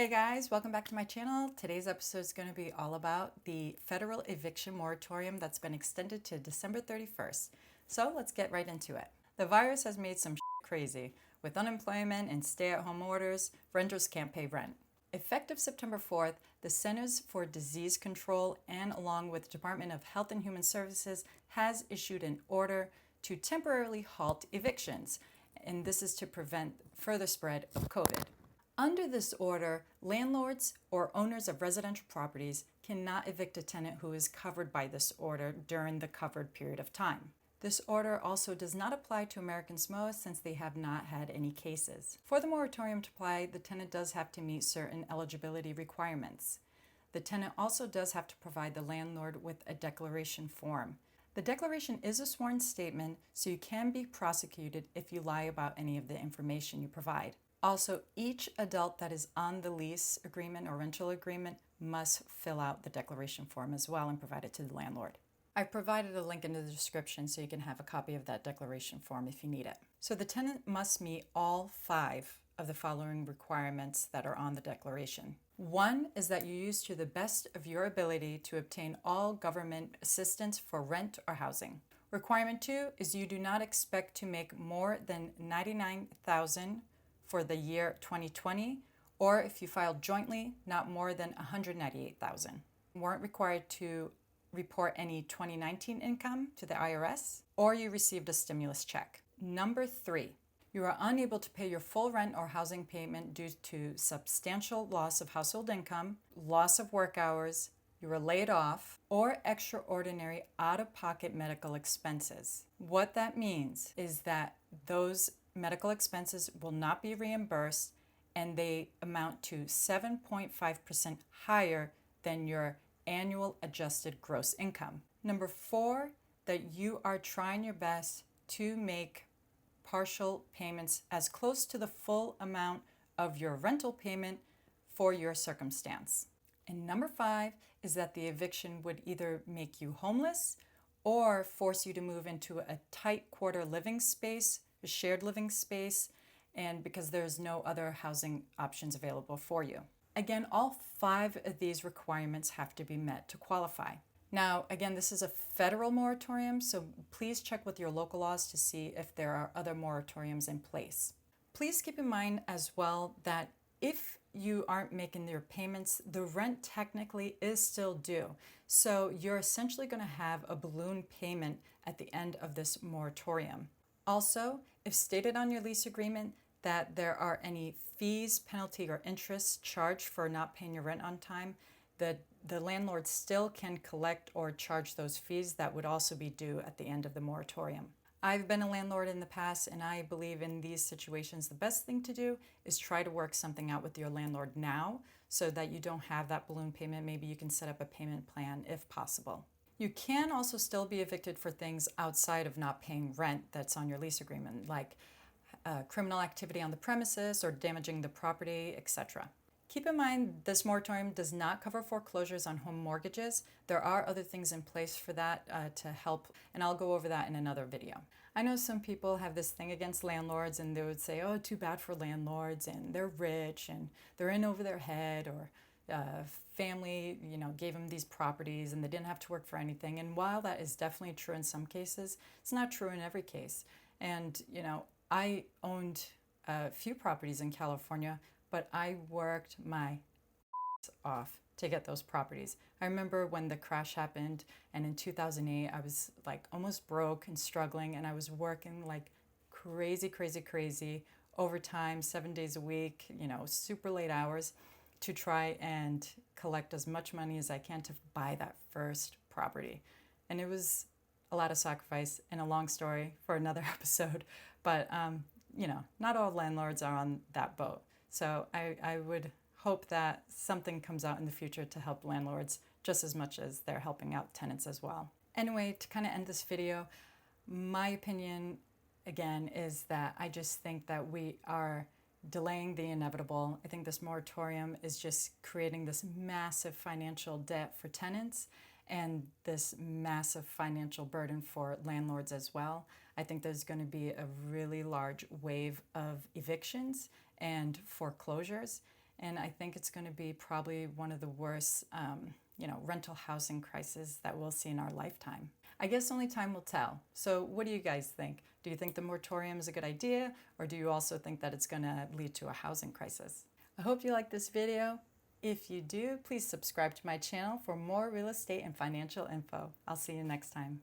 Hey guys, welcome back to my channel. Today's episode is going to be all about the Federal Eviction Moratorium that's been extended to December 31st. So let's get right into it. The virus has made some shit crazy. With unemployment and stay-at-home orders, renters can't pay rent. Effective September 4th, the Centers for Disease Control and along with the Department of Health and Human Services has issued an order to temporarily halt evictions, and this is to prevent further spread of COVID. Under this order, landlords or owners of residential properties cannot evict a tenant who is covered by this order during the covered period of time. This order also does not apply to American Samoa since they have not had any cases. For the moratorium to apply, the tenant does have to meet certain eligibility requirements. The tenant also does have to provide the landlord with a declaration form. The declaration is a sworn statement, so you can be prosecuted if you lie about any of the information you provide. Also, each adult that is on the lease agreement or rental agreement must fill out the declaration form as well and provide it to the landlord. I've provided a link in the description so you can have a copy of that declaration form if you need it. So the tenant must meet all 5 of the following requirements that are on the declaration. 1 is that you use to the best of your ability to obtain all government assistance for rent or housing. Requirement 2 is you do not expect to make more than $99,000 for the year 2020, or if you filed jointly, not more than $198,000. You weren't required to report any 2019 income to the IRS, or you received a stimulus check. Number 3, you are unable to pay your full rent or housing payment due to substantial loss of household income, loss of work hours, you were laid off, or extraordinary out-of-pocket medical expenses. What that means is that those medical expenses will not be reimbursed and they amount to 7.5% higher than your annual adjusted gross income. Number 4, that you are trying your best to make partial payments as close to the full amount of your rental payment for your circumstance. And number 5 is that the eviction would either make you homeless or force you to move into a tight quarter living space, a shared living space, and because there's no other housing options available for you. Again, all 5 of these requirements have to be met to qualify. Now, again, this is a federal moratorium, so please check with your local laws to see if there are other moratoriums in place. Please keep in mind as well that if you aren't making your payments, the rent technically is still due. So you're essentially going to have a balloon payment at the end of this moratorium. Also, if stated on your lease agreement that there are any fees, penalty, or interest charged for not paying your rent on time, the landlord still can collect or charge those fees that would also be due at the end of the moratorium. I've been a landlord in the past, and I believe in these situations the best thing to do is try to work something out with your landlord now so that you don't have that balloon payment. Maybe you can set up a payment plan if possible. You can also still be evicted for things outside of not paying rent that's on your lease agreement, like criminal activity on the premises or damaging the property, etc. Keep in mind, this moratorium does not cover foreclosures on home mortgages. There are other things in place for that to help, and I'll go over that in another video. I know some people have this thing against landlords, and they would say, oh, too bad for landlords, and they're rich, and they're in over their head, or family, gave them these properties and they didn't have to work for anything. And while that is definitely true in some cases, it's not true in every case. And, I owned a few properties in California, but I worked my off to get those properties. I remember when the crash happened, and in 2008, I was like almost broke and struggling, and I was working like crazy overtime, 7 days a week, super late hours, to try and collect as much money as I can to buy that first property. And it was a lot of sacrifice and a long story for another episode, but not all landlords are on that boat. So I would hope that something comes out in the future to help landlords just as much as they're helping out tenants as well. Anyway, to kind of end this video, my opinion, again, is that I just think that we are delaying the inevitable. I think this moratorium is just creating this massive financial debt for tenants and this massive financial burden for landlords as well. I think there's going to be a really large wave of evictions and foreclosures, And I think it's going to be probably one of the worst, rental housing crises that we'll see in our lifetime. I guess only time will tell. So what do you guys think? Do you think the moratorium is a good idea, or do you also think that it's going to lead to a housing crisis? I hope you like this video. If you do, please subscribe to my channel for more real estate and financial info. I'll see you next time.